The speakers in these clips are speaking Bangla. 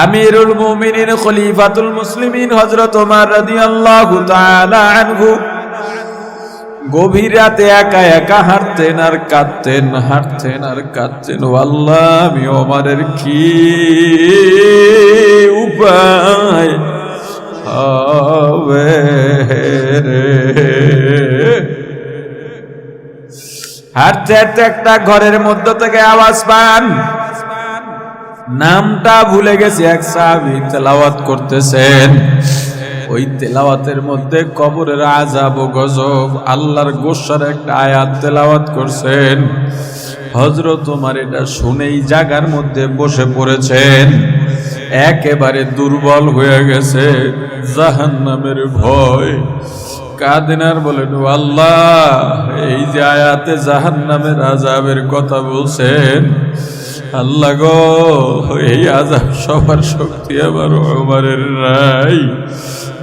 আমিরুল মুমিনিন খলিফাতুল মুসলিমিন হযরত ওমর রাদিয়াল্লাহু তাআলা আনহু গভীর রাতে একা একা হাঁটতেন আর কাঁদতেন, হাঁটতেন আর কাঁদতেন। আল্লাহ, আমি ওমরের কি উপায় হবে রে? হাঁটতে হাঁটতে একটা ঘরের মধ্য থেকে আওয়াজ পান, নামটা ভুলে গেছি, এক সাহাবী তেলাওয়াত করতেছেন। ওই তেলাওয়াতের মধ্যে কবরের আযাব ও গজব, আল্লাহর গোসার একটা আয়াত তেলাওয়াত করছেন। হযরত ওমর এটা শুনেই জায়গার মধ্যে বসে পড়েছেন, একেবারে দুর্বল হয়ে গেছে, জাহান্নামের ভয়। কাঁদেন আর বলেন, আল্লাহ, এই যে আয়াতে জাহান্নামের আযাবের কথা বলছেন, আল্লাহ গো, এই আযাব সবার শক্তি আমার ওমরের নাই।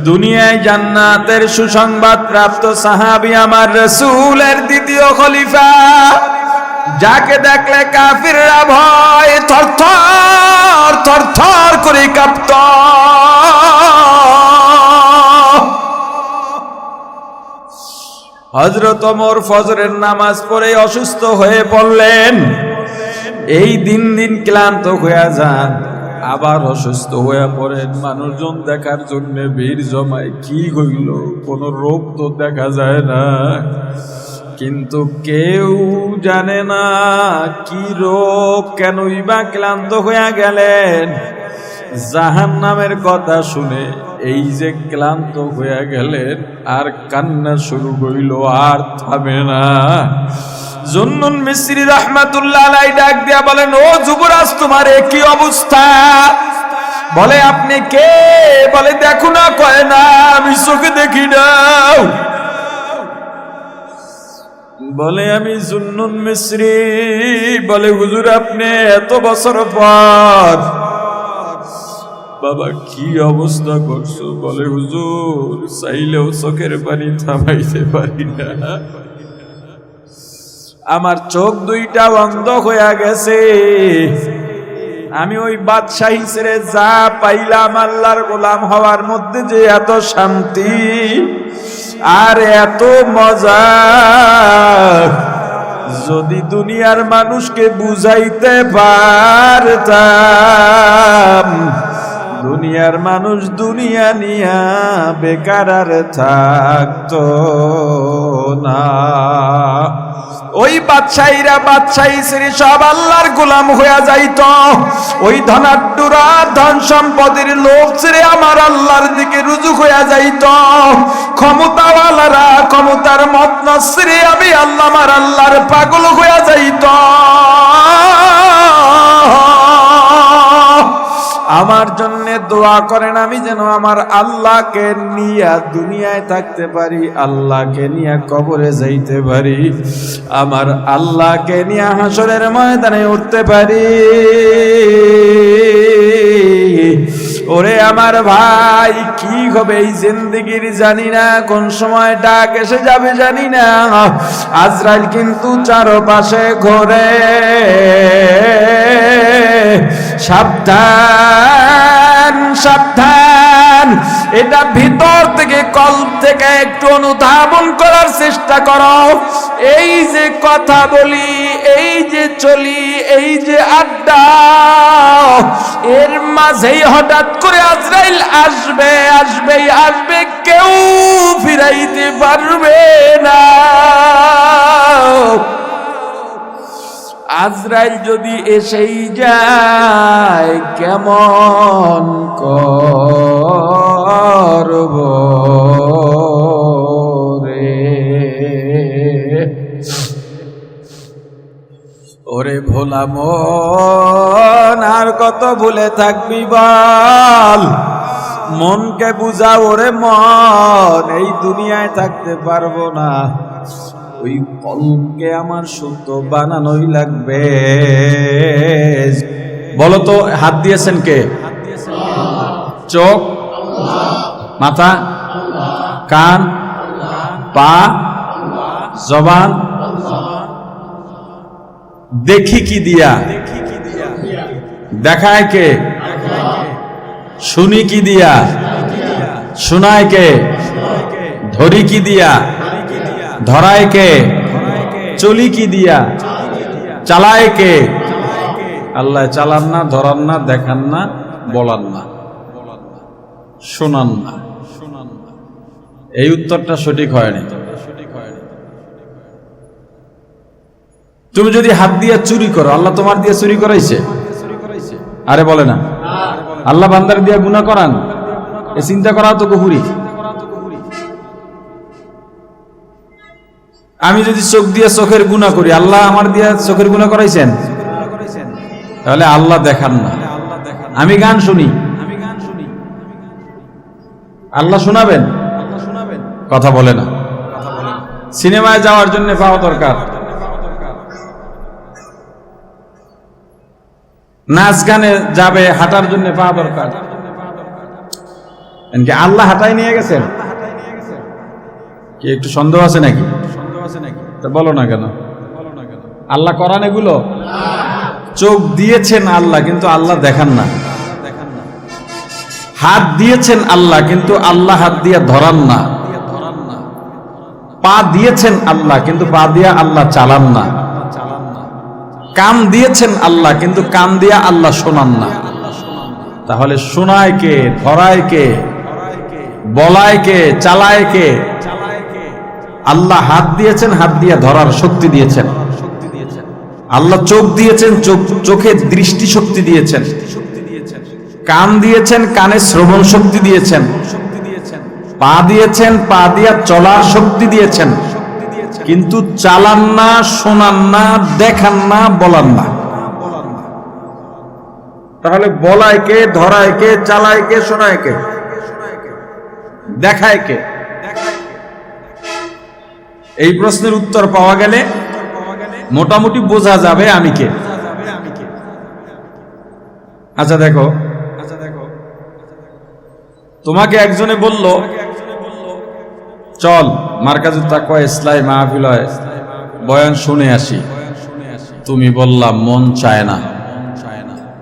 দুনিয়ায় জান্নাতের সুসংবাদ প্রাপ্ত সাহাবী আমার রাসূলের দ্বিতীয় খলিফা, যাকে দেখলে কাফিররা ভয় থরথর থরথর করে কাঁপত। হযরত ওমর ফজরের নামাজ পড়ে অসুস্থ হয়ে পড়লেন। এই দিন দিন ক্লান্ত হয়ে যান, আবার অসুস্থ হয়ে পড়েন। মানুষজন দেখার জন্য ভিড় জমায়, কি হইল, কোন রোগ তো দেখা যায় না, কিন্তু কেউ জানে না কি রোগ, কেনই বা ক্লান্ত হয়ে গেলেন। জাহান্নামের কথা শুনে এই যে ক্লান্ত হয়ে গেলেন, আর কান্না শুরু হইল, আর থামে না। জুন্নুন মিসরি রাহমাতুল্লাহ আলাইহি ডাক দিয়া বলেন, ও যুবরাজ, তোমার কি অবস্থা? বলে, আপনি কে? বলে, দেখো না। কয় না, আমি চোখে দেখি না। বলে, আমি জুন্নুন মিসরি। বলে, হুজুর, আপনি এত বছর পর বাবা কি অবস্থা করছো? বলে, হুজুর, চাইলেও চোখের পানি থামাইতে পারি না, আমার চোখ দুইটা অন্ধ হয়ে গেছে। আমি ওই বাদশাহী ছেড়ে যা পাইলাম আল্লাহর গোলাম হওয়ার মধ্যে যে এত শান্তি আর এত মজা, যদি দুনিয়ার মানুষকে বুঝাইতে পারতাম, দুনিয়ার মানুষ দুনিয়া নিয়া বেকার আর থাকতো না। ওই বাদশাহীরা, বাদশাহী শ্রী সব আল্লাহর গোলাম হইয়া যাইত। ওই ধনাঢ্যরা ধন সম্পদের লোভ ছেড়ে আমার আল্লাহর দিকে রুজু হইয়া যাইত। ক্ষমতাওয়ালারা ক্ষমতার মতলব ছেড়ে আমি আল্লাহ আমার আল্লাহর পাগল হইয়া যাইত। আমার জন্য দোয়া করেন, আমি যেন আমার আল্লাহকে নিয়ে দুনিয়ায় থাকতে পারি, আল্লাহকে নিয়ে কবরে যাইতে পারি, আমার আল্লাহকে নিয়ে হাসরের ময়দানে উঠতে পারি। ওরে আমার ভাই, কি হবে এই জিন্দেগির জানি না, কোন সময় ডাক এসে যাবে জানি না। আজরাইল কিন্তু চারপাশে ঘোরে, সাবধান সাবধান। এটা ভিতর থেকে, কল্প থেকে একটু অনুধাবন করার চেষ্টা করো। এই যে কথা বলি, এই যে চলি, এই যে আড্ডা, এর মাঝেই হঠাৎ করে আজরাইল আসবে, আসবেই আসবে, কেউ ফিরাইতে পারবে না। আজরাইল যদি এসেই যায়, কেমন করব রে? ওরে ভোলা মন, আর কত ভুলে থাকবি বল? মনকে বুঝা ওরে মন, এই দুনিয়ায় থাকতে পারবো না। ওই কলমকে আমার শুদ্ধ বানানোই লাগবে। বলো তো, হাত দিয়েছেন কে? চোখ, মাথা, কান, পা, জবান, দেখি কি দিয়া? দেখায় কে? শুনি কি দিয়া? শোনায় কে? ধরি কি দিয়া? ধরায় কে? চলি কি দিয়া? চালায় কে? আল্লাহ চালান না, ধরান না, দেখান না, বলান না, শোনান না। এই উত্তরটা সঠিক হয়নি। তুমি যদি হাত দিয়ে চুরি করো, আল্লাহ তোমার দিয়ে চুরি করাইছে? আরে বলে না, আল্লাহ বান্দার দিয়ে গুনাহ করান? এ চিন্তা করা তো কুফরি। আমি যদি চোখ দিয়ে চোখের গুনাহ করি, আল্লাহ আমার দিয়ে চোখের গুনাহ করাইছেন? তাহলে আল্লাহ দেখান না। আমি গান শুনি, আল্লাহ শোনাবেন? কথা বলে না। সিনেমায় যাওয়ার জন্য পাওয়া দরকার, নাচ গানে যাবে, হাঁটার জন্য পাওয়া দরকার। আল্লাহ হাঁটাই নিয়ে গেছেন? কি একটু সন্দেহ আছে নাকি? তা বলো না কেন? আল্লাহ করান এগুলো? চোখ দিয়েছেন আল্লাহ, কিন্তু আল্লাহ দেখান না। হাত দিয়েছেন আল্লাহ, কিন্তু আল্লাহ হাত দিয়ে ধরান না। পা দিয়েছেন আল্লাহ, কিন্তু পা দিয়া আল্লাহ চালান না। কান দিয়েছেন আল্লাহ, কিন্তু কান দিয়া আল্লাহ শোনান না। তাহলে শোনায় কে? ধরায় কে? বলায় কে? চালায় কে? আল্লাহ হাত দিয়েছেন, হাত দিয়ে ধরার শক্তি দিয়েছেন। আল্লাহ চোখ দিয়েছেন, চোখে দৃষ্টি শক্তি দিয়েছেন। কান দিয়েছেন, কানে শ্রবণ শক্তি দিয়েছেন। পা দিয়েছেন, পা দিয়া চলার শক্তি দিয়েছেন, কিন্তু চালান না, শোনান না, দেখান না, বলান না। তাহলে বলায় কে? ধরায় কে? চালায় কে? শোনায় কে? দেখায় কে? এই প্রশ্নের উত্তর পাওয়া গেলে মোটামুটি বোঝা যাবে আমি কে। আচ্ছা দেখো, তোমাকে একজনে বলল চল মার্কাজুত তাকওয়া ইসলাহি মাহফিল হয়, বয়ান শুনে আসি। তুমি বললা মন চায় না।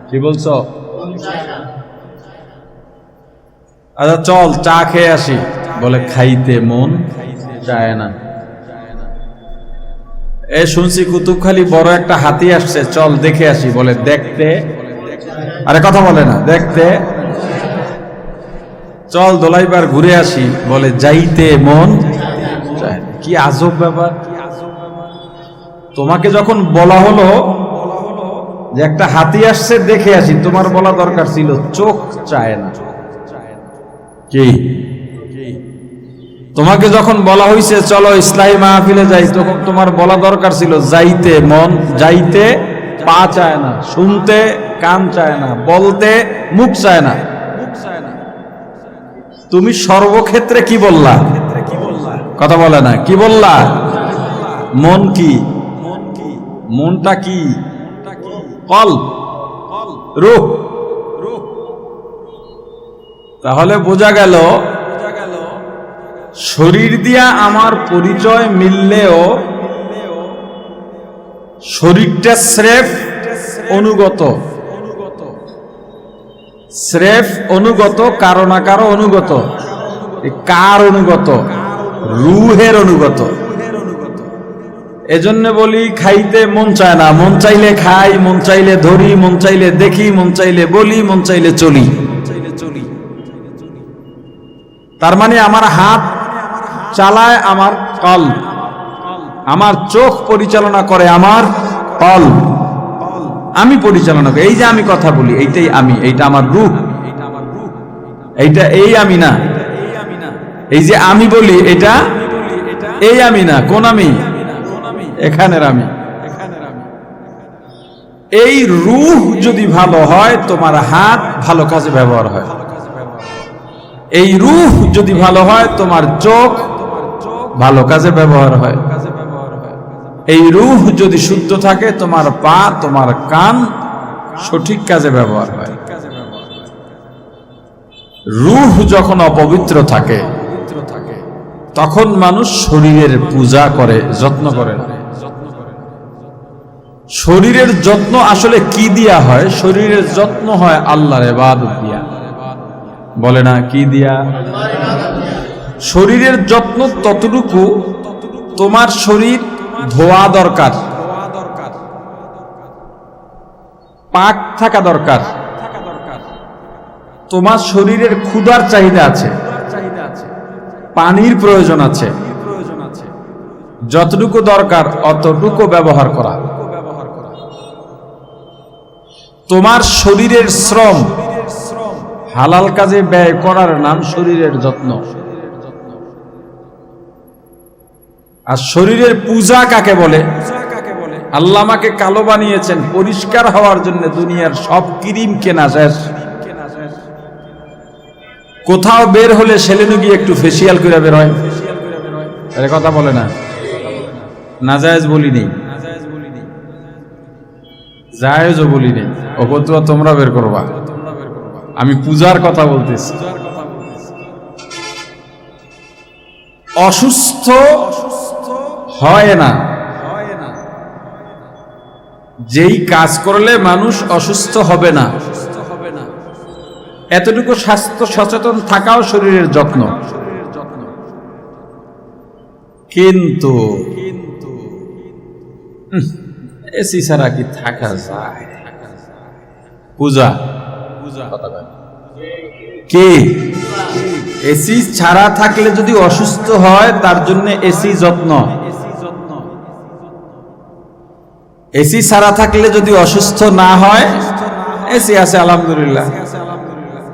কি বলছো? আচ্ছা চল চা খেয়ে আসি, বলে খাইতে মন চায় না। এ শুনছি কুতুবখালী বড় একটা হাতি আসছে, চল দেখে আসি, বলে দেখতে। আরে কথা বলে না, দেখতে। চল দোলাইবার ঘুরে আসি, বলে যাইতে মন চায় না। কি আজব ব্যাপার! তোমাকে যখন বলা হলো যে একটা হাতি আসছে দেখে আসি, তোমার বলা দরকার ছিল চোখ চায় না। কি তোমাকে যখন বলা হয়েছে চলো ইসলাহি মাহফিলে যাই, তখন তোমার বলা দরকার ছিল যাইতে মন, যাইতে পা চায় না, শুনতে কান চায় না, বলতে মুখ চায় না। তুমি সর্বক্ষেত্রে কি বললা? কথা বলে না, কি বললা? মন কি? মনটা কি? কলব, রূহ। তাহলে বোঝা গেল শরীর দিয়া আমার পরিচয় মিললেও শরীরটা স্রেফ অনুগত, স্রেফ অনুগত, কারো না কারো অনুগত। কার অনুগত? রূহের অনুগত। এজন্য বলি খাইতে মন চায় না। মন চাইলে খাই, মন চাইলে ধরি, মন চাইলে দেখি, মন চাইলে বলি, মন চাইলে চলি। তার মানে আমার হাত চালায় আমার কলব, আমার চোখ পরিচালনা করে আমার কলব, আমি পরিচালনা করি। এই যে আমি কথা বলি, এইটাই আমি, এইটা আমার রূহ, এইটা এই আমি না। এই যে আমি বলি, এটা এই আমি না। কোন আমি? এখানের আমি। এই রূহ যদি ভালো হয়, তোমার হাত ভালো কাজে ব্যবহার হয়। এই রূহ যদি ভালো হয়, তোমার চোখ ভালো কাজে ব্যবহার হয়। এই রূহ যদি শুদ্ধ থাকে, তোমার পা, তোমার কান সঠিক কাজে ব্যবহার হয়। রূহ যখন অপবিত্র থাকে, তখন মানুষ শরীরের পূজা করে, যত্ন করে না। শরীরের যত্ন আসলে কি দিয়া হয়? শরীরের যত্ন হয় আল্লাহর ইবাদত দিয়া। বলে না কি দিয়া? শরীরের যত্ন ততটুকু তোমার শরীর ধোয়া দরকার, পাক থাকা দরকার, তোমার শরীরের ক্ষুধার চাহিদা আছে, পানির প্রয়োজন আছে, যতটুকু দরকার অতটুকু ব্যবহার করা। তোমার শরীরের শ্রম হালাল কাজে ব্যয় করার নাম শরীরের যত্ন। আর শরীরের পূজা কাকে বলে? আল্লাহ আমাকে কালো বানিয়েছেন পরিষ্কার হওয়ার জন্য, দুনিয়ার সব ক্রিম কেনা শেষ, কোথাও বের হলে সেলেনু গিয়ে একটু ফেসিয়াল করে বের হয়। কথা বলে না, নাজায়েজ বলি নেই, জায়েজও বলি নেই, অপতুয়া তোমরা বের করবা, আমি পূজার কথা বলতেছি। অসুস্থ হয় না, যেই কাজ করলে মানুষ অসুস্থ হবে না, এতটুকু স্বাস্থ্য সচেতন থাকাও শরীরের যত্ন। কিন্তু এসি ছাড়া কি থাকা যায়? পূজা কি এসি ছাড়া থাকলে যদি অসুস্থ হয় তার জন্য এসি যত্ন, এসি ছাড়া থাকলে যদি অসুস্থ না হয়, এসি আছে আলহামদুলিল্লাহ,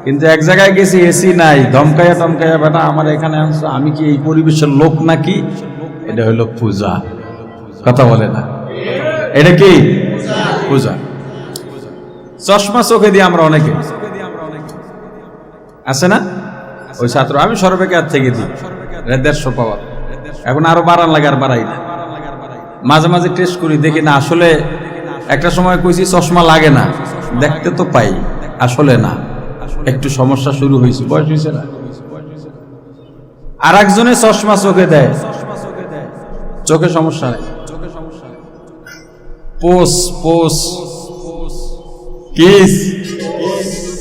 কিন্তু এক জায়গায় গেছি এসি নাই, ধমকাইয়া টমকাইয়া বেটা আমার এখানে আনছো, আমি কি এই পরিবেশের লোক নাকি? এটা হলো পূজা। কথা বলে না, এটা কি পূজা? চশমা চোখে দিয়ে আমরা অনেকে আছে না, ওই ছাত্র আমি সর্বেকার থেকে দিই 150 পাওয়ার, এখন আরো বাড়ান লাগে, আর বাড়াই না, মাঝে মাঝে টেস্ট করি, দেখি না আসলে একটা সময় কইছি চশমা লাগে না, দেখতে তো পাই, আসলে না, একটু সমস্যা শুরু হয়েছে, বয়স হয়েছে না। আর একজনে চশমা চোখে দেয়, চোখে সমস্যা নেই, পোস পোস কিস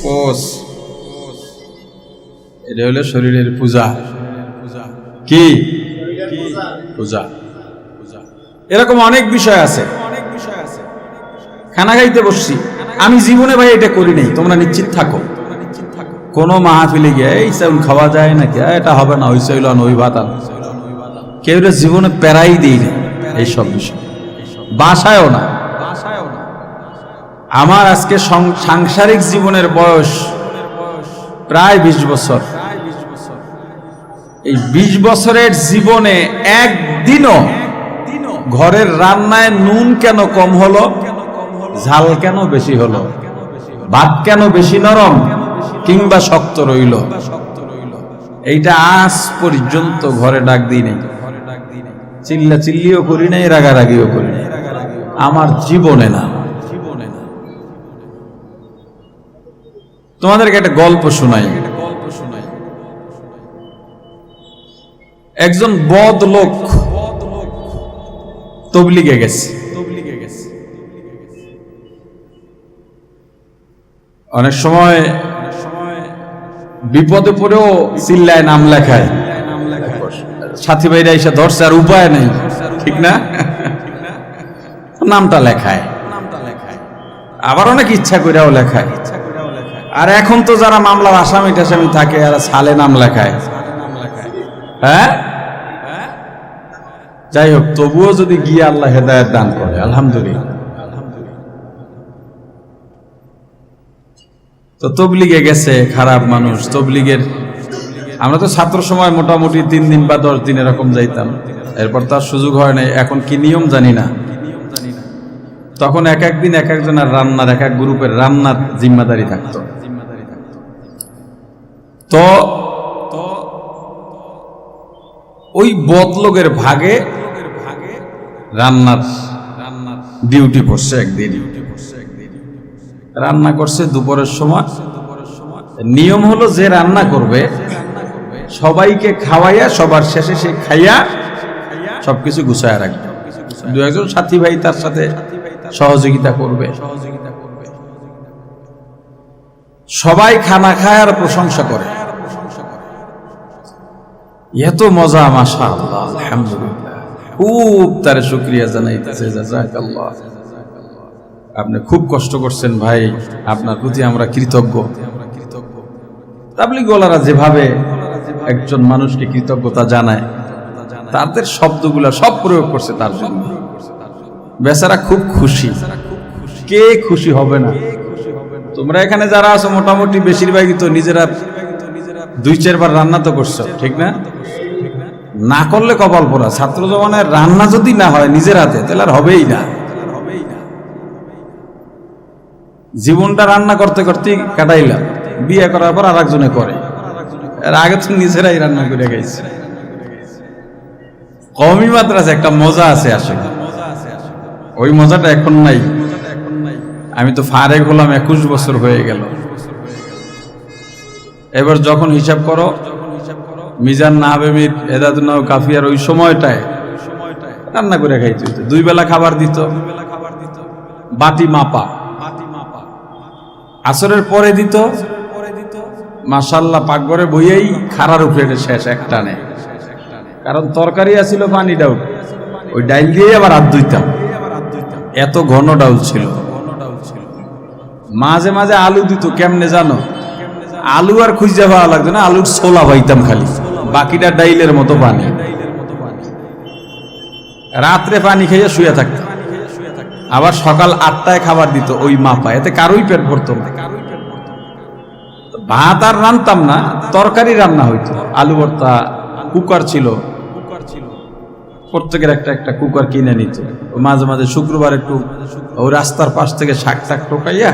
পোস, এটা হলো শরীরের পূজা। কি পূজা? এরকম অনেক বিষয় আছে। খানা খাইতে বসছি, আমি জীবনে ভাই এটা করি নাই, তোমরা নিশ্চিত থাকো। কোন মাহফিলে গিয়ে এই চাউল খাওয়া যায় নাকি, এটা হবে না, ওই চাউল আন, ওই ভাত আন, কেউ জীবনে প্যারাই দিই না এইসব বিষয়, বাসায়ও না। আমার আজকে সাংসারিক জীবনের বয়স প্রায় 20 বছর। এই 20 বছরের জীবনে একদিনও ঘরের রান্নায় নুন কেন কম হলো, ঝাল কেন বেশি হলো, ভাত কেন বেশি নরম কিংবা শক্ত রইল, এইটা আজ পর্যন্ত ঘরে ডাক দিই নাই, চিল্লা চিল্লিও করি নাই, রাগারাগিও করি নাই, আমার জীবনে না। তোমাদেরকে একটা গল্প শোনাই। একজন বদ লোক তবলিগে গেছে, অনেক সময় বিপদে পড়েও চিল্লায় নাম লেখায়, সাথী ভাইরা এসে ধরছে, আর উপায় নেই, ঠিক না, নামটা লেখায়, আবার অনেক ইচ্ছা করেও লেখায়। আর এখন তো যারা মামলার আসামি টাসামি থাকে, আর সালে নাম লেখায়, হ্যাঁ। যাই হোক, তবুও যদি গিয়ে আল্লাহ হেদায়েত দান করে আলহামদুলিল্লাহ। তো তবলিগে গেছে, খারাপ মানুষ তবলিগের। আমরা তো ছাত্র সময় মোটামুটি 3 দিন বা 10 দিন এরকম যাইতাম, এরপর তার সুযোগ হয় নাই, এখন কি নিয়ম জানি না। তখন এক একদিন এক একজনের রান্নার, এক এক গ্রুপের রান্নার জিম্মাদারি থাকতো। তো ওই বদলোকের ভাগে রান্নার ডিউটি পড়ছে। একদিন রান্না করছে দুপুরের সময়। নিয়ম হলো যে রান্না করবে সবাইকে খাওয়াইয়া সবার শেষে সে খাইয়া সবকিছু গুছায় রাখবে। 2-1 সাথী ভাই তার সাথে সহযোগিতা করবে। সবাই খানা খায় আর প্রশংসা করে, এত মজা, মাশাআল্লাহ, আলহামদুলিল্লাহ, খুব তার শুকরিয়া জানাইতেছে, জাযাকাল্লাহ, আপনি খুব কষ্ট করছেন ভাই, আপনার প্রতি আমরা কৃতজ্ঞ। তাবলীগওয়ালারা যেভাবে একজন মানুষকে কৃতজ্ঞতা জানায়, তাদের শব্দগুলা সব প্রয়োগ করছে তার জন্য। বেচারা খুব খুশি, কে খুশি হবে না? তোমরা এখানে যারা আছো মোটামুটি বেশিরভাগই তো নিজেরা 2-4 বার রান্না তো করছো, ঠিক না? না করলে কপাল পোড়া। ছাত্র জমানের রান্না যদি না হয় নিজের হাতে, তাহলে আর হবেই না। জীবনটা রান্না করতে করতে কাটাইলাম, বিয়ে করার পর আর একজনে করে, এর আগে তো নিজেরাই রান্না করে খাইছে। কওমি মাদ্রাসা একটা মজা আছে আসলে, ওই মজাটা এখন নাই। আমি তো ফারেক হলাম 21 বছর হয়ে গেল। এবার যখন হিসাব করো মিজান নাহাবেমির এদাদুন্নাহ কাফিয়ার ওই সময়টায় রান্না করে খাইতে হইতো, 2 বেলা খাবার দিত, বাটি মাপা। আসরের পরে দিত, মাশাআল্লাহ, পাকঘরে বইয়েই খাড়ার উপরে শেষ একটানে, কারণ তরকারি আছিল পানি ডাউল, ওই ডাইল দিয়ে আবার হাত ধুইতাম, এত ঘন ডাউল ছিল। মাঝে মাঝে আলু দিত, কেমনে জানো? আলু আর খুঁজে পাওয়া লাগতো না, আলুর ছোলা পাইতাম খালি, বাকিটা ডাইলের মতো পানি। রাত্রে পানি খেয়ে শুয়ে থাকতাম, আবার সকাল 8টায় খাবার দিত ওই মাপা, এতে কারোই পেট ভরতো না। ভাত আর রান্তাম না, তরকারি রান্না হইতো, আলু ভর্তা, কুকার ছিল, প্রত্যেকের একটা একটা কুকার কিনে নিত। মাঝে মাঝে শুক্রবার একটু ওই রাস্তার পাশ থেকে শাক টাক টোকাইয়া,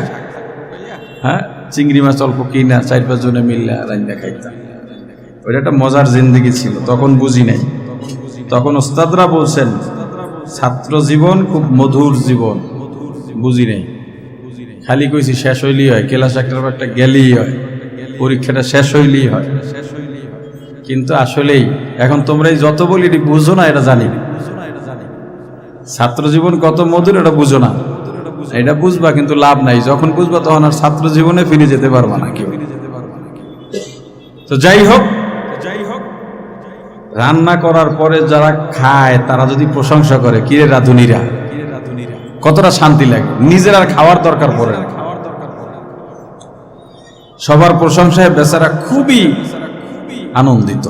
হ্যাঁ, চিংড়ি মাছ অল্প কিনা 4-5 জনে মিললে রান্না খাইতাম। ওইটা একটা মজার জিন্দেগি ছিল, তখন বুঝি নাই। তখন ওস্তাদরা বলছেন ছাত্র জীবন খুব মধুর জীবন, বুঝি নাই। খালি কইছি শেষ হইলেই হয়, ক্লাস একটা গেলেই হয়, পরীক্ষাটা শেষ হইলেই হয়। কিন্তু আসলেই এখন তোমরাই যত বলি এটি বুঝো না, এটা জানি। ছাত্র জীবন কত মধুর এটা বুঝো না, এটা বুঝবা কিন্তু লাভ নাই। যখন বুঝবা তখন আর ছাত্র জীবনে ফিরে যেতে পারবা না কেউ। তো যাই হোক, রান্না করার পরে যারা খায় তারা যদি প্রশংসা করে, কিরে রাধুনীরা, কতটা শান্তি লাগে। নিজের আর খাওয়ার দরকার পড়ে না, সবার প্রশংসায় বেচারা খুবই আনন্দিত।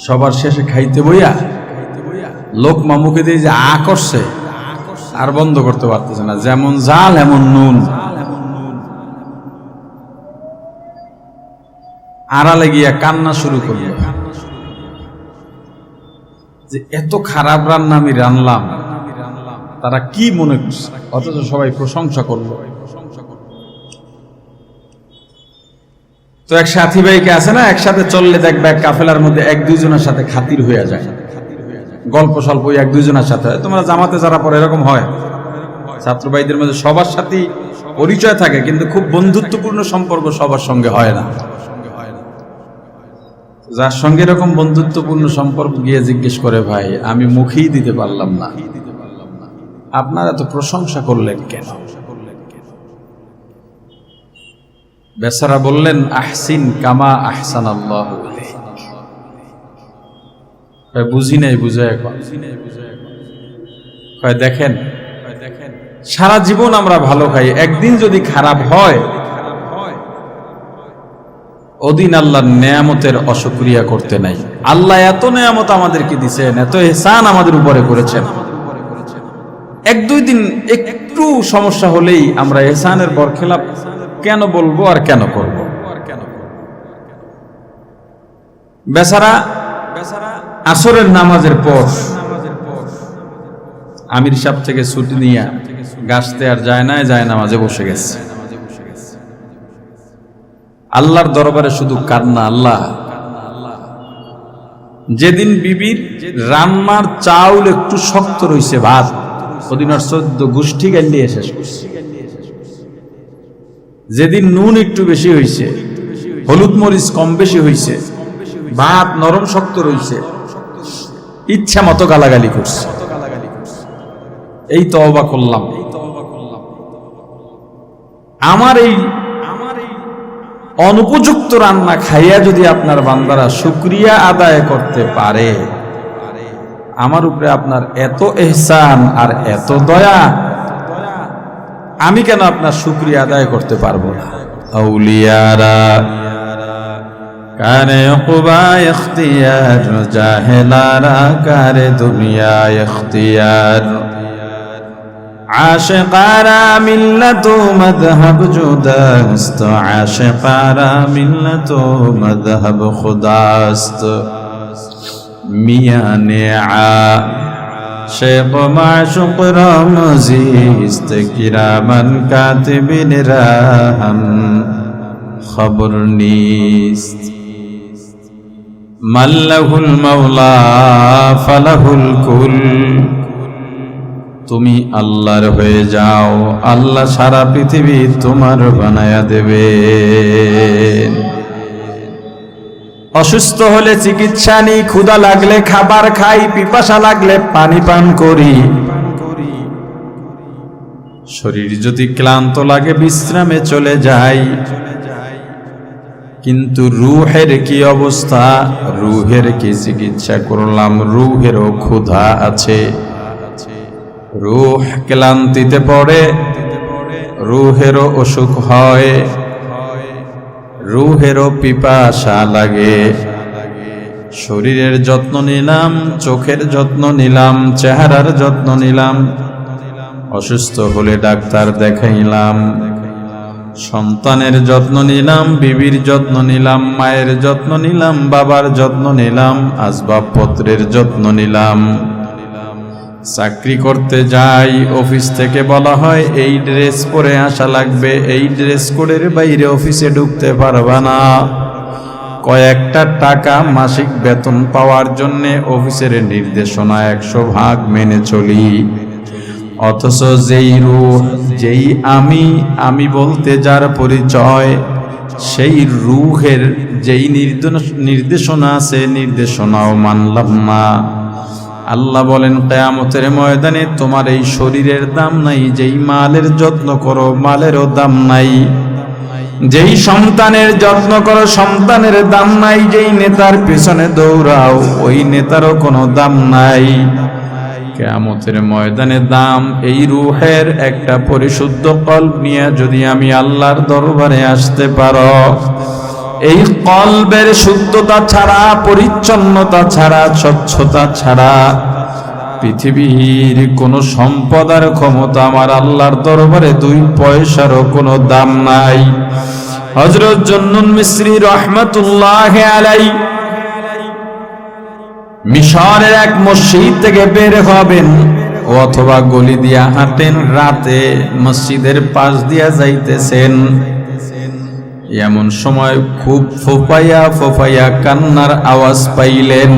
সবার শেষে খাইতে বইয়া লোকমা মুখে দিয়ে যে আ করছে, আর বন্ধ করতে পারতেছে না, যেমন জাল এমন নুন। আড়ালে গিয়া কান্না শুরু করলো যে এত খারাপ রান্না আমি রান্নাম, তারা কি মনে করছে, অথচ সবাই প্রশংসা করলো। তো এক সাথী ভাইকে আছে না, একসাথে চললে দেখবে এক কাফেলার মধ্যে 1-2 জনের সাথে খাতির হয়ে যায়, গল্প স্বল্প 1-2 জনের সাথে। তোমরা জামাতে যারা পরে এরকম হয়, ছাত্র ভাইদের মধ্যে সবার সাথে পরিচয় থাকে, কিন্তু খুব বন্ধুত্বপূর্ণ সম্পর্ক সবার সঙ্গে হয় না। যার সঙ্গে এরকম বন্ধুত্বপূর্ণ সম্পর্ক গিয়ে জিজ্ঞেস করে, ভাই আমি মুখেই দিতে পারলাম না, আপনারা তো প্রশংসা করলেন কেন? বেচারা বললেন, আহসিন কামা আহসানাল্লাহু ইলাইক। বুঝি নাই, বুঝে এখন দেখেন, সারা জীবন আমরা ভালো খাই, একদিন যদি খারাপ হয় ওদিন আল্লাহর নেয়ামতের অশুকরিয়া করতে নাই। আল্লাহ এত নেয়ামত আমাদেরকে দিয়েছেন, এত ইহসান আমাদের উপরে করেছেন, 1-2 দিন একটু সমস্যা হলেই আমরা ইহসানের বরখেলাপ কেন বলবো আর কেন করব? বেচারা আসরের নামাজের পর আমির সাহেব থেকে ছুটি নিয়ে গাছতে আর যায় না, যায় নামাজে বসে গেছে। আল্লাহর দরবারে শুধু কান্না। আল্লাহ, যেদিন বিবির রান্নার চাউল একটু শক্ত রইছে, ভাত ওদিন আর 14 গোষ্ঠী গালিয়ে শেষ করছে। যেদিন নুন একটু বেশি হইছে, হলুদ মরিচ কম বেশি হইছে, ভাত নরম শক্ত রইছে, ইচ্ছা মতো গালাগালি করছে। এই তওবা করলাম, আমার এই অনুপযুক্ত রান্না খাইয়া যদি আপনার বান্দারা শুকরিয়া আদায় করতে পারে, আমার উপরে আপনার এত ইহসান আর এত দয়া, আমি কেন আপনার শুকরিয়া আদায় করতে পারবো না? আউলিয়ারা কারে উকবা ইখতিয়ার, জাহেলারা কারে দুনিয়া ইখতিয়ার। আশিকারা মিল্লাতু মাযহাব জুদাস্ত, আশিকারা মিল্লাতু মাযহাব খুদাস্ত। মিয়ানে আশিক মাশুক রামজিস্ত, কিরামান কাতিবিন রাহাম খবর নিস্ত। মাল্লাহুল মাওলা ফালাহুল কুল, তুমি আল্লাহর হয়ে যাও, আল্লাহ সারা পৃথিবী তোমার বানায়া দেবে। অসুস্থ হলে চিকিৎসা নিই, ক্ষুধা লাগলে খাবার খাই, পিপাসা লাগলে পানি পান করি। শরীর যদি ক্লান্ত লাগে বিশ্রামে চলে যাই। কিন্তু রূহের কি অবস্থা? রূহের কি চিকিৎসা করলাম? রূহেরও ক্ষুধা আছে, রূহ ক্লান্তিতে পড়ে, রূহেরও অসুখ হয়, রূহেরও পিপাসা লাগে। শরীরের যত্ন নিলাম, চোখের যত্ন নিলাম, চেহারার যত্ন নিলাম, অসুস্থ হলে ডাক্তার দেখাইলাম, সন্তানের যত্ন নিলাম, বিবির যত্ন নিলাম, মায়ের যত্ন নিলাম, বাবার যত্ন নিলাম, আসবাবপত্রের যত্ন নিলাম। চাকরি করতে যাই, অফিস থেকে বলা হয় এই ড্রেস পরে আসা লাগবে, এই ড্রেস কোডের বাইরে অফিসে ঢুকতে পারবা না। কয়েকটা টাকা মাসিক বেতন পাওয়ার জন্য অফিসের নির্দেশনা 100 ভাগ মেনে চলি। অথচ যেই রূহ, যেই আমি বলতে যার পরিচয়, সেই রূহের যেই নির্দেশনা আছে, নির্দেশনাও মানলাম না। আল্লাহ বলেন কিয়ামতের ময়দানে তোমার এই শরীরের দাম নাই, যেই মালের যত্ন করো মালেরও দাম নাই, যেই সন্তানের যত্ন করো সন্তানের দাম নাই, যেই নেতার পিছনে দৌড়াও ওই নেতারও কোনো দাম নাই। কিয়ামতের ময়দানে দাম এই রূহের একটা পরিশুদ্ধ কলব নিয়ে যদি আমি আল্লাহর দরবারে আসতে পারো, এই কলবের শুদ্ধতা ছাড়া, পরিচ্ছন্নতা ছাড়া, স্বচ্ছতা ছাড়া পৃথিবীর কোন সম্পদ আর ক্ষমতা আমার আল্লাহর দরবারে 2 পয়সারও কোনো দাম নাই। হযরত জুন্নুন মিসরি রাহমাতুল্লাহি আলাইহি মিশরের এক মসজিদ থেকে বের হবেন অথবা গলি দিয়া হাঁটেন, রাতে মসজিদের পাশ দিয়া যাইতেছেন, এমন সময় খুব ফোফাইয়া কান্নার আওয়াজ পাইলেন।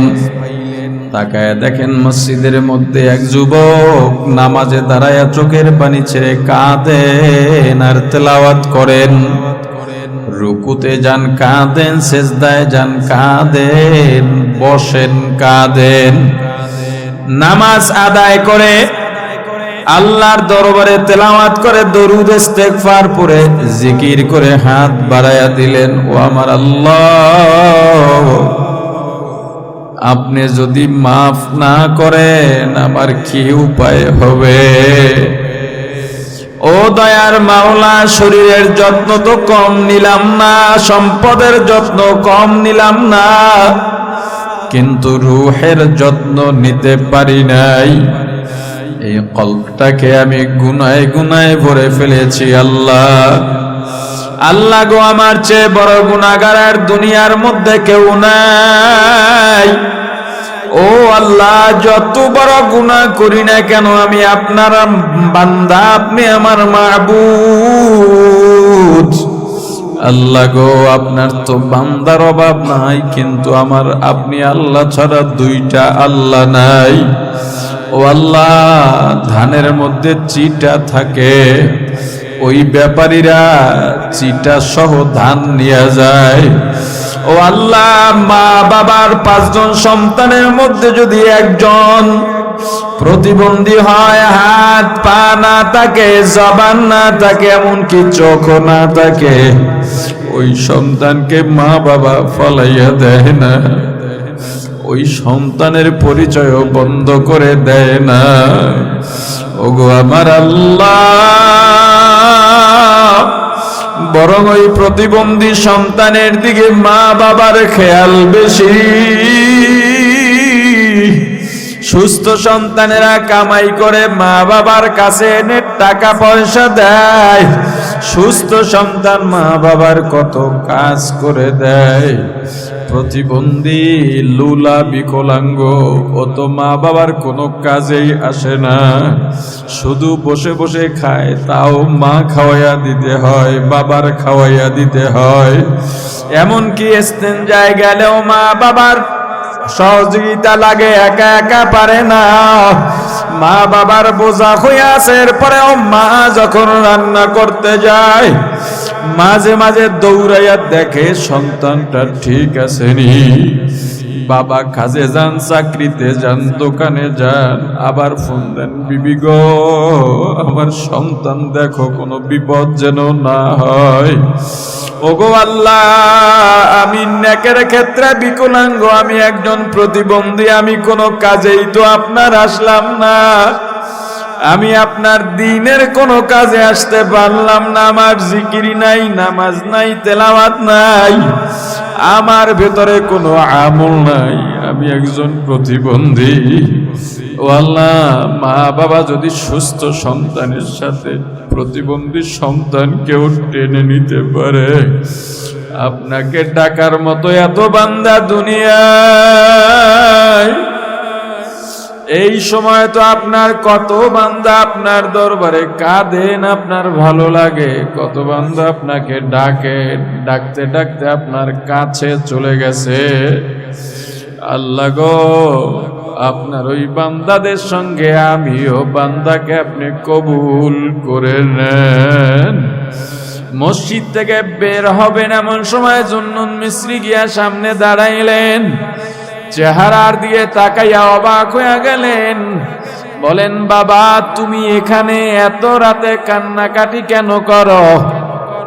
তাকায় দেখেন মসজিদের মধ্যে এক যুবক নামাজে দাঁড়ায়া চোখের পানি ছেড়ে কাঁদেন আর তেলাওয়াত করেন। রুকুতে যান কাঁদেন, সেজদায় যান কাঁদেন, বসেন কাঁদেন। নামাজ আদায় করে আল্লাহর দরবারে তেলাওয়াত করে, দরুদ ইস্তেগফার পড়ে জিকির করে হাত বাড়ায়া দিলেন, ও আমার আল্লাহ, আপনি যদি মাফ না করেন আমার কি উপায় হবে? ও দয়ার মাওলা, শরীরের যত্ন তো কম নিলাম না, সম্পদের যত্ন কম নিলাম না, কিন্তু রূহের যত্ন নিতে পারি নাই। এই কলবটাকে আমি গুনায় গুনায় ভরে ফেলেছি। আল্লাহ গো, আমার চেয়ে বড় গুনাহগার আর দুনিয়ার মধ্যে কেউ নাই। ও আল্লাহ, যত বড় গুনাহ করি না কেন আমি আপনার বান্দা, আপনি আমার মাবুদ। আল্লাহ গো, আপনার তো বান্দার অভাব নাই, কিন্তু আমার আপনি আল্লাহ ছাড়া 2টা আল্লাহ নাই। ও আল্লাহ, ধানের মধ্যে চিটা থাকে, ওই ব্যাপারীরা চিটা সহ ধান নিয়ে যায়। ও আল্লাহ, মা বাবার 5 জন সন্তানের মধ্যে যদি একজন প্রতিবন্ধী হয়, হাত পা না থাকে, জবান না থাকে, এমনকি চোখও না থাকে, ওই সন্তানকে মা বাবা ফলাইয়া দেয় না, ওই সন্তানের পরিচয়ও বন্ধ করে দেয় না। ওগো আমার আল্লাহ, বরং ওই প্রতিবন্ধী সন্তানের দিকে মা বাবার খেয়াল বেশি। সুস্থ সন্তানেরা কামাই করে মা বাবার কাছে এনে টাকা পয়সা দেয়, সুস্থ সন্তান মা বাবার কত কাজ করে দেয়। প্রতিবন্ধী লুলা বিকলাঙ্গ ও তো মা বাবার কোনো কাজেই আসে না, শুধু বসে বসে খায়, তাও মা খাওয়াইয়া দিতে হয়, বাবার খাওয়াইয়া দিতে হয়। এমনকি ইস্তেঞ্জায় গেলেও মা বাবার সহযোগিতা লাগে, একা একা পারে না, মা বাবার বোঝা হয়ে আছে। এরপরেও মা যখন রান্না করতে যায়, মাঝে মাঝে দৌড়াইয়া দেখে সন্তানটা ঠিক আছে নি। বাবা কাজে যান, চাকরিতে যান, দোকানে যান, আবার ফোন দেন, বিবি গো আমার সন্তান দেখো কোনো বিপদ যেন না হয়। ওগো আল্লাহ, আমি নেকের ক্ষেত্রে বিকলাঙ্গ, আমি একজন প্রতিবন্ধী, আমি কোনো কাজেই তো আপনার আসলাম না, আমি আপনার দ্বীনের কোনো কাজে আসতে পারলাম না। আমার জিকিরি নাই, নামাজ নাই, তেলাওয়াত নাই, আমার ভেতরে কোনো আমল নাই, আমি একজন প্রতিবন্ধী। ও আল্লাহ, মা বাবা যদি সুস্থ সন্তানের সাথে প্রতিবন্ধী সন্তানকেও টেনে নিতে পারে, আপনাকে ডাকার মতো এত বান্দা দুনিয়ায়, এই সময় তো আপনার কত বান্দা আপনার দরবারে কাঁদেন, আপনার ভালো লাগে, কত বান্দা আপনাকে ডাকে, ডাকতে ডাকতে আপনার কাছে চলে গেছে। আল্লাহ গো, আপনার ওই বান্দাদের সঙ্গে আমিও বান্দাকে আপনি কবুল করে নেন। মসজিদ থেকে বের হবেন এমন সময় জুন্নুন মিস্রি গিয়া সামনে দাঁড়াইলেন, চেহারার দিকে তাকাইয়া অবাক হয়ে গেলেন। বলেন, বাবা তুমি এখানে এত রাতে কান্নাকাটি কেন করো?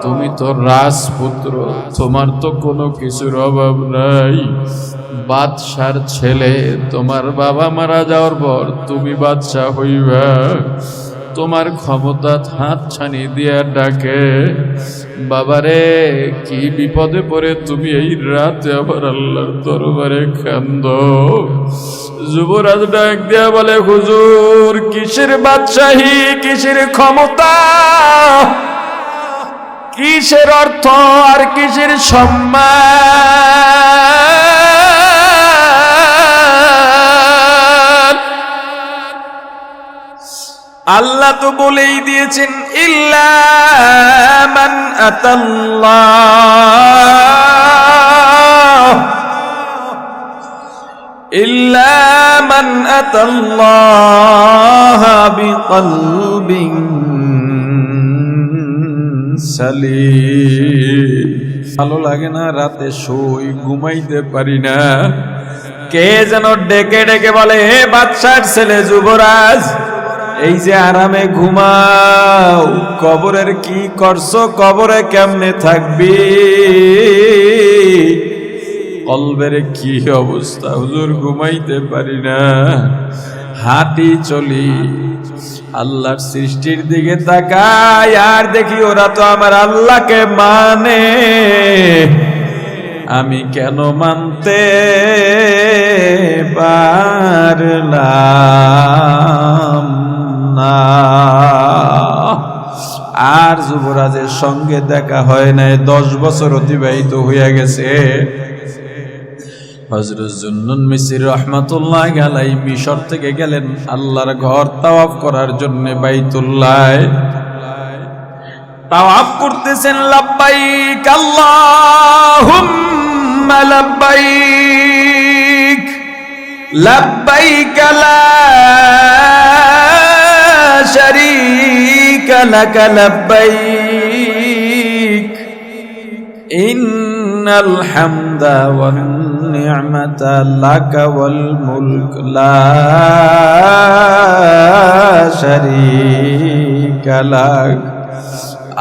তুমি তো রাজপুত্র, তোমার তো কোনো কিছুর অভাব নাই, বাদশার ছেলে, তোমার বাবা মারা যাওয়ার পর তুমি বাদশা হইবা, তোমার ক্ষমতা হাত ছানি দিয়া ডাকে। বাবারে, কি বিপদে পড়ে তুমি এই রাতে আবার আল্লাহর দরবারে কান্দো? যুবরাজ ডাক দিয়া বলে, হুজুর কিসের বাদশাহী, কিসের ক্ষমতা, কিসের অর্থ আর কিসের সম্মান? আল্লাহ তো বলেই দিয়েছেন, ইল্লা মান আতাল্লাহ, ইল্লা মান আতাল্লাহ বিকলবিন সালিম। ভালো লাগে না, রাতে শুই, ঘুমাইতে পারি না, কে যেন ডেকে ডেকে বলে, হে বাদশার ছেলে যুবরাজ, এই যে আরামে ঘুমাও, কবরের কি করছো, কবরে কেমনে থাকবি, কলবের কি অবস্থা? হুজুর ঘুমাইতে পারি না, হাঁটি চলি, আল্লাহর সৃষ্টির দিকে তাকাই আর দেখি ওরা তো আমার আল্লাহকে মানে, আমি কেন মানতে পারলাম না? আর যুবরাজের সঙ্গে দেখা হয় নাই, 10 বছর অতিবাহিত হইয়া গেছে। হযরত জুন্নুন মিসরি রাহমাতুল্লাহি আলাইহি মিশর থেকে গেলেন আল্লাহর ঘর তাওয়াফ করার জন্য, বাইতুল্লাহ তাওয়াফ করতেছেন। লাব্বাইক আল্লাহুম্মা লাব্বাইক, লাব্বাইক লা শারীকা লাক লাব্বাইক, ইন্নাল হামদা ওয়ান নি'মাতা লাকা ওয়াল মুলক লা শারীকা লাক।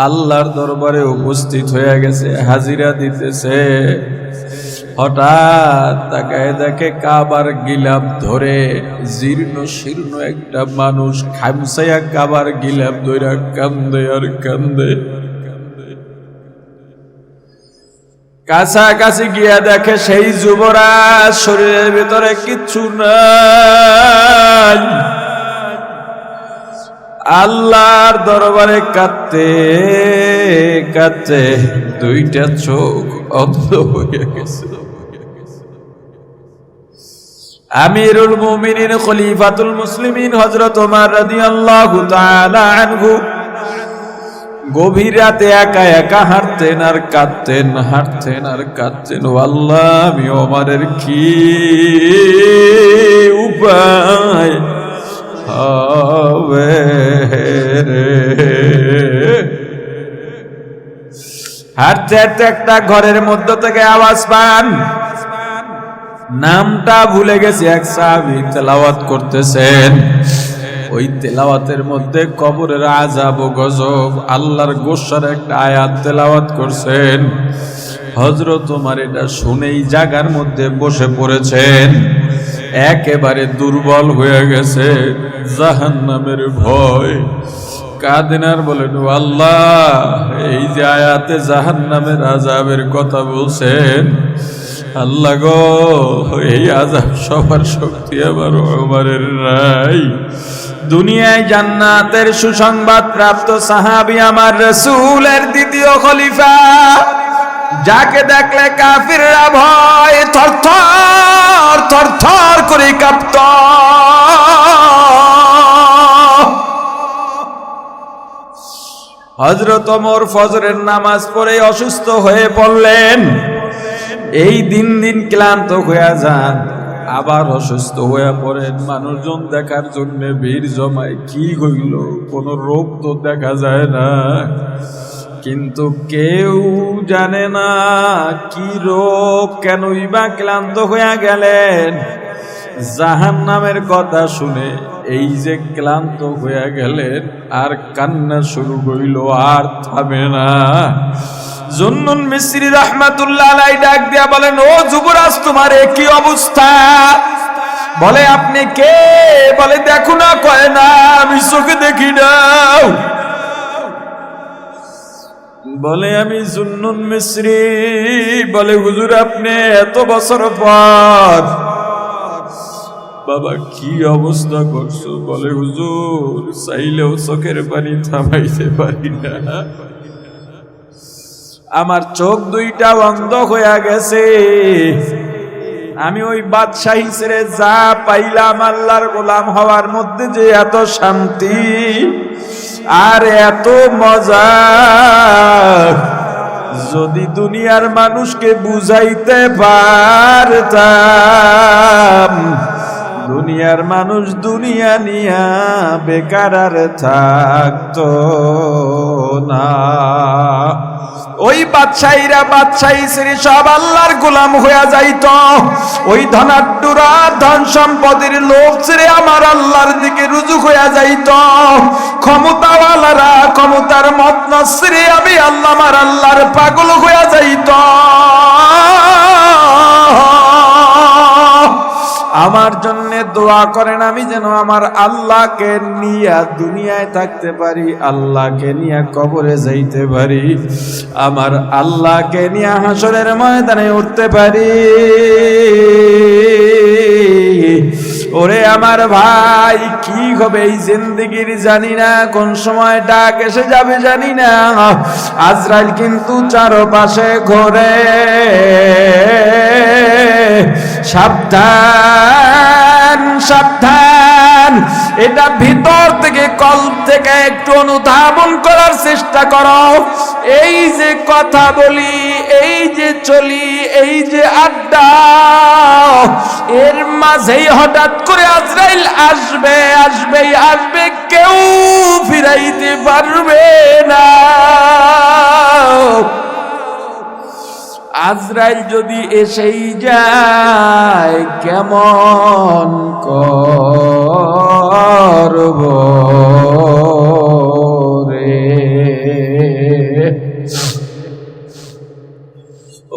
আল্লাহর দরবারে উপস্থিত হয়ে গেছে, হাজিরা দিতেছে। হঠাৎ তাকায় দেখে কাবার গিলাফ ধরে জীর্ণ শীর্ণ একটা মানুষ খামসায়া কাবার গিলাফ ধরে কান্দে আর কান্দে। কাছাকাছি গিয়া দেখে সেই যুবরাজ, শরীরের ভিতরে কিচ্ছু নাই, আল্লাহর দরবারে কাঁদতে কাঁদতে দুইটা চোখ অন্ধ হয়ে গেছে। আমিরুল মুমিনিন খলিফাতুল মুসলিমিন হযরত ওমর রাদিয়াল্লাহু তাআলা আনহু গভীর রাতে একা একা হাঁটতেন আর কাঁদতেন, হাঁটতেন আর কাঁদতেন। ও আল্লাহ, আমি ওমরের কি উপায় হবে রে? হাঁটতে হাঁটতে একটা ঘরের মধ্য থেকে আওয়াজ পান, নামটা ভুলে গেছি, এক সাহাবী তেলাওয়াত করতেছেন। ওই তেলাওয়াতের মধ্যে কবরের আযাব ও গজব, আল্লাহর গোসার একটা আয়াত তেলাওয়াত করছেন। হযরত ওমর এটা শুনেই জায়গার মধ্যে বসে পড়েছেন, একেবারে দুর্বল হয়ে গেছে, জাহান্নামের ভয়। কাঁদেন আর বলেন, ও আল্লাহ, এই যে আয়াতে জাহান্নামের আযাবের কথা বলছেন, আল্লাহ গো, এই আযাব সবার শক্তি আমার ওমরের নাই। দুনিয়ায় জান্নাতের সুসংবাদ প্রাপ্ত সাহাবী আমার রাসূলের দ্বিতীয় খলিফা, যাকে দেখলে কাফিররা ভয় থরথর থরথর করে কাঁপত। হযরত ওমর ফজরের নামাজ পড়ে অসুস্থ হয়ে পড়লেন। এই দিন দিন ক্লান্ত হয়ে যান, আবার অসুস্থ হয়ে পড়েন। মানুষজন দেখার জন্য ভিড় জমায়, কি হইল, কোন রোগ তো দেখা যায় না, কিন্তু কেউ জানে না কি রোগ, কেনই বা ক্লান্ত হয়ে গেলেন। জাহান্নামের কথা শুনে এই যে ক্লান্ত হয়ে গেলেন, আর কান্না শুরু হইল, আর থামে না। জুন্নুন মিসরি রাহমাতুল্লাহ আলাইহি ডাক দিয়া বলেন, ও যুবরাজ, তোমার কি অবস্থা? বলে, আপনি কে? বলে, দেখো না, কয় না, আমি চোখে দেখি না। বলে, আমি জুন্নুন মিসরি। বলে, হুজুর, আপনি এত বছর পর বাবা কি অবস্থা করছো? বলে, হুজুর, চাইলেও চোখের পানি থামাইতে পারি না, আমার চোখ দুইটা বন্ধ হয়ে গেছে। আমি ওই বাদশাহী ছেড়ে যা পাইলাম, আল্লাহর গোলাম হওয়ার মধ্যে যে এত শান্তি আর এত মজা, যদি দুনিয়ার মানুষকে বুঝাইতে পারতাম, দুনিয়ার মানুষ দুনিয়া নিয়া বেকার আর থাকতো না। ওই বাদশাহীরা বাদশাহী শ্রী সব আল্লাহর গোলাম হয়ে যাইত। ওই ধনাঢ্যরা ধন সম্পদের লোভ ছেড়ে আমার আল্লাহর দিকে রুজু হয়ে যাইত। ক্ষমতাওয়ালারা ক্ষমতার মত্ত ছেড়ে আমি আল্লাহ আমার আল্লাহর পাগল হয়ে যাইত। আমার জন্য দোয়া করেন, আমি যেন আমার আল্লাহকে নিয়ে দুনিয়ায় থাকতে পারি, আল্লাহকে নিয়ে কবরে যাইতে পারি, আমার আল্লাহকে নিয়ে হাসরের ময়দানে উঠতে পারি। ওরে আমার ভাই, কি হবে এই জিন্দেগির জানি না, কোন সময় ডাক এসে যাবে জানি না। আজরাইল কিন্তু চারপাশে ঘোরে, সাবধান সাবধান। এটা ভিতর থেকে, কল্প থেকে একটু অনুধাবন করার চেষ্টা করো। এই যে কথা বলি, এই যে চলি, এই যে আড্ডা, এর মাঝেই হঠাৎ করে আজরাইল আসবে, আসবেই আসবে, কেউ ফিরাইতে পারবে না। আজরাইল যদি এসেই যায় কেমন করব রে,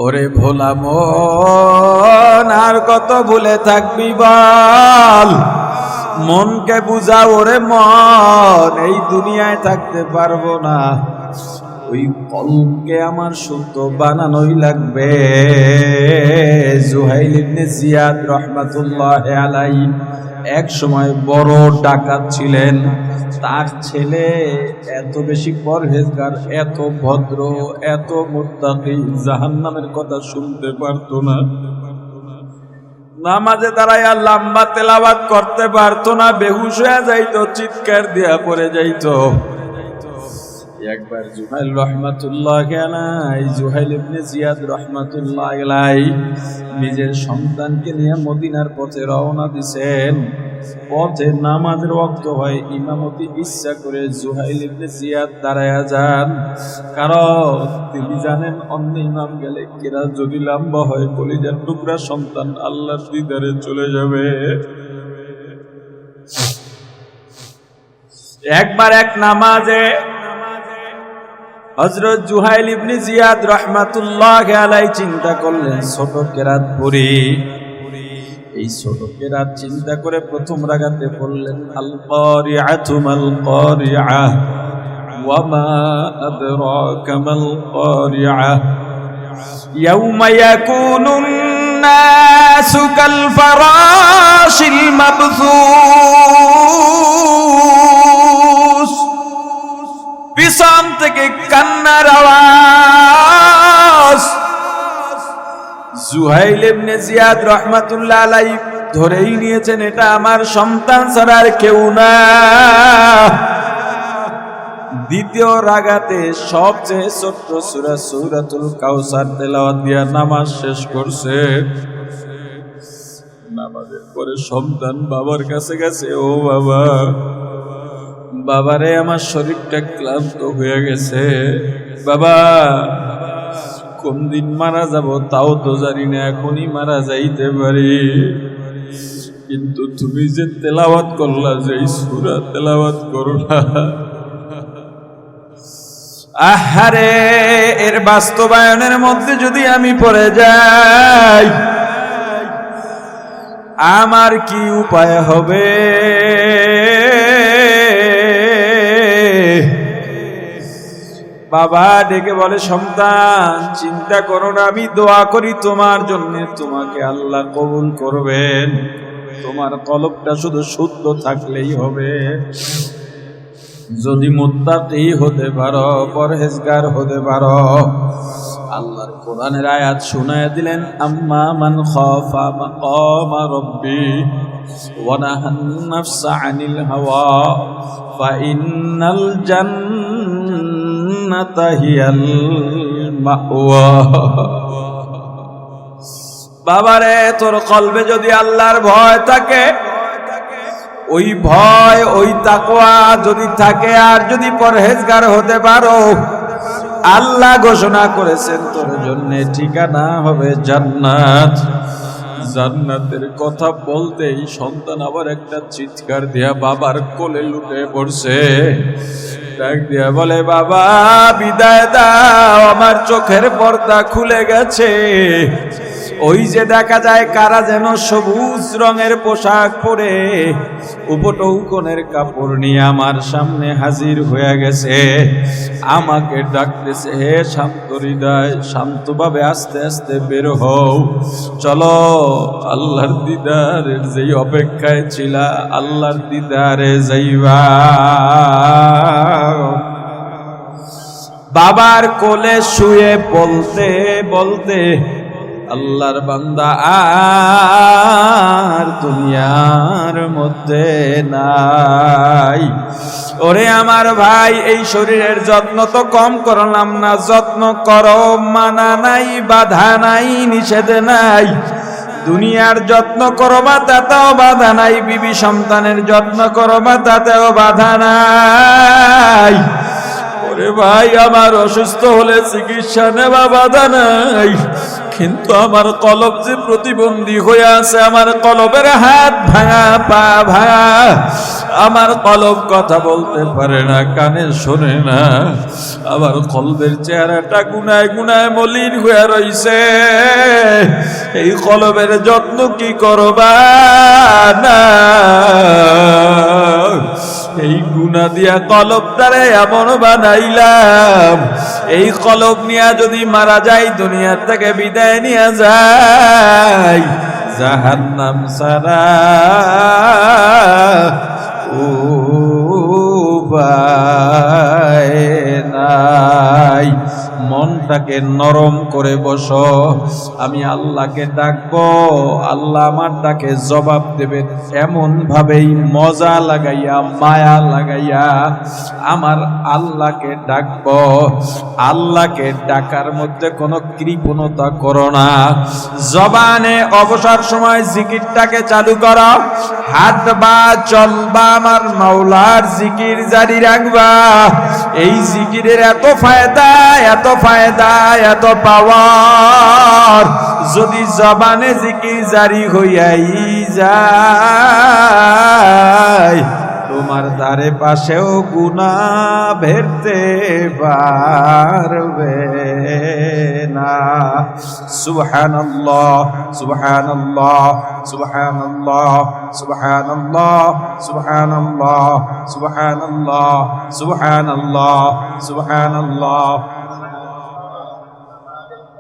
ওরে ভোলা মন আর কত ভুলে থাকবি বল, মনকে বুঝা ওরে মন, এই দুনিয়ায় থাকতে পারবো না, ওই কলমকে আমার শুদ্ধ বানানোই লাগবে। জুহাইল ইবনে জিয়াদ রাহমাতুল্লাহি আলাইহি এক সময় বড় ডাকাত ছিলেন। তার ছেলে এত বেশি পরহেজগার, এত ভদ্র, এত মুত্তাকি, জাহান্নামের কথা শুনতে পারতো না। নামাজে দাঁড়াইয়া লম্বা তেলাওয়াত করতে পারতো না, বেহুশ হয়ে যাইতো, চিৎকার দিয়া পড়ে যাইতো। একবার জুহাইল রাহমাতুল্লাহি আলাইহি, জুহাইল ইবনে জিয়াদ রাহমাতুল্লাহি আলাইহি নিজের সন্তানকে নিয়ে মদিনার পথে রওনা দিয়েছেন। পথে নামাজের ওয়াক্ত হয়, ইমামতি ইচ্ছা করে জুহাইল ইবনে জিয়াদ দাঁড়ায়া যান, কারণ তিনি জানেন অন্য ইমাম গেলে কেরাত যদি লম্বা হয় কলিজার টুকরা সন্তান আল্লাহর দিদারে চলে যাবে। একবার এক নামাজে হযরত জুহাইল ইবনে জিয়াদ রাহমাতুল্লাহি আলাইহি চিন্তা করলেন ছোট কেরাত পড়ি। এই ছোট কেরাত চিন্তা করে প্রথম রাকাতে পড়লেন আল কারিআতু মাল কারিআহ ওয়া মা আদরাকা মাল কারিআহ ইয়াউমা ইয়াকুনুন নাসু কাল ফারাশিল মাবথুস। পিছন থেকে কান্নার আওয়াজ। জুহাইল ইবনে জিয়াদ রাহমাতুল্লাহি আলাইহি ধরেই নিয়েছেন এটা আমার সন্তান ছাড়া আর কেউ না। দ্বিতীয় রাগাতে সবচেয়ে ছোট্ট সূরা সূরাতুল কাউসার তেলাওয়াত দিয়া নামাজ শেষ করছে। নামাজের পরে সন্তান বাবার কাছে গেছে, ও বাবা, বাবারে আমার শরীরটা ক্লান্ত হয়ে গেছে, বাবা কোন দিন মারা যাব তাও তো জানি না, এখনই মারা যাইতে পারি, কিন্তু তুমি যে তেলাওয়াত করলা, যে সূরা তেলাওয়াত করো না, আহারে এর বাস্তবায়নের মধ্যে যদি আমি পড়ে যাই আমার কি উপায় হবে? বাবা ডেকে বলে, সন্তান চিন্তা করো না, আমি দোয়া করি তোমার জন্য, তোমাকে আল্লাহ কবুল করবেন, তোমার কলবটা শুধু শুদ্ধ থাকলেই হবে। যদি মুত্তাকি হতে পারো, পরহেজগার হতে পারো। আল্লাহর কোরআনের আয়াত শুনায়া দিলেন, আম্মা মান খাফা মাকামা রাব্বি ওয়া নাহান নাফসা আনিল হাওয়া ফা ইন্নাল জান্নাতা হিয়াল মাওয়া। বাবারে তোর কলবে যদি আল্লাহর ভয় থাকে, ওই ভয় ওই তাকওয়া যদি থাকে, আর যদি পরহেজগার হতে পারো, আল্লাহ ঘোষণা করেছেন তোর জন্য ঠিকানা হবে জান্নাত। জান্নাতের কথা বলতেই সন্তান আবার একটা চিৎকার দিয়া বাবার কোলে লুটে পড়ছে, ডাক দিয়া বলে, বাবা বিদায় দাও, আমার চোখের পর্দা খুলে গেছে। ওই যে দেখা যায় কারা যেন সবুজ রঙের পোশাক পরে উপটৌকনের কাপড় নিয়ে আমার সামনে হাজির হয়ে গেছে, আমাকে ডাকতেছে, হে শান্ত হৃদয়, শান্তভাবে আস্তে আস্তে বের হও, চলো আল্লাহর দিদারের যেই অপেক্ষায় ছিলা আল্লাহর দিদারে যাইবা। বাবার কোলে শুয়ে বলতে বলতে আল্লাহর বান্দা আর দুনিয়ার মধ্যে নাই। ওরে আমার ভাই, এই শরীরের যত্ন তো কম করলাম না, যত্ন করো, মানা নাই, বাধা নাই, নিষেধ নাই। দুনিয়ার যত্ন করো বা তাতেও বাধা নাই, বিবি সন্তানের যত্ন করো বা তাতেও বাধা নাই। ওরে ভাই, আমার অসুস্থ হলে চিকিৎসা নেওয়া বাধা নাই, কিন্তু আমার কলব যে প্রতিবন্ধী হয়ে আছে, আমার কলবের হাত ভাঙা, পা ভাঙা, আমার কলব কথা বলতে পারে না, কানে শোনে না, আমার কলবের চেহারাটা গুনায় গুনায় মলিন হয়ে রইছে। এই কলবের যত্ন কি করবা না? এই গুনাহ দিয়া কলব দ্বারে এমন বানাইলাম, এই কলব নিয়া যদি মারা যায়, দুনিয়া থেকে বিদায় নিয়ে যায়, জাহান্নাম ছাড়া উপায় নাই। মনটাকে নরম করে বসো, আমি আল্লাহকে ডাকবো, আল্লাহ আমার ডাকে জবাব দেবেন, এমন ভাবেই মজা লাগাইয়া, মায়া লাগাইয়া আমার আল্লাহকে ডাকবো। আল্লাহকে ডাকার মধ্যে কোনো কৃপণতা করো না। জবানে অবসর সময় জিকিরটাকে চালু করো, হাঁটবা, চলবা, আমার মাওলার জিকির জারি রাখবা। এই জিকিরের এত ফায়দা, এত ফায়দা, এত পাওয়ার, যদি জবানে জিকির জারি হইয়াই যায়, তোমার ধারে পাশেও গুনাহ ভেরতে পারবে না। সুবহানাল্লাহ, সুবহানাল্লাহ, সুবহানাল্লাহ, সুবহানাল্লাহ, সুবহানাল্লাহ, সুবহানাল্লাহ, সুবহানাল্লাহ, সুবহানাল্লাহ।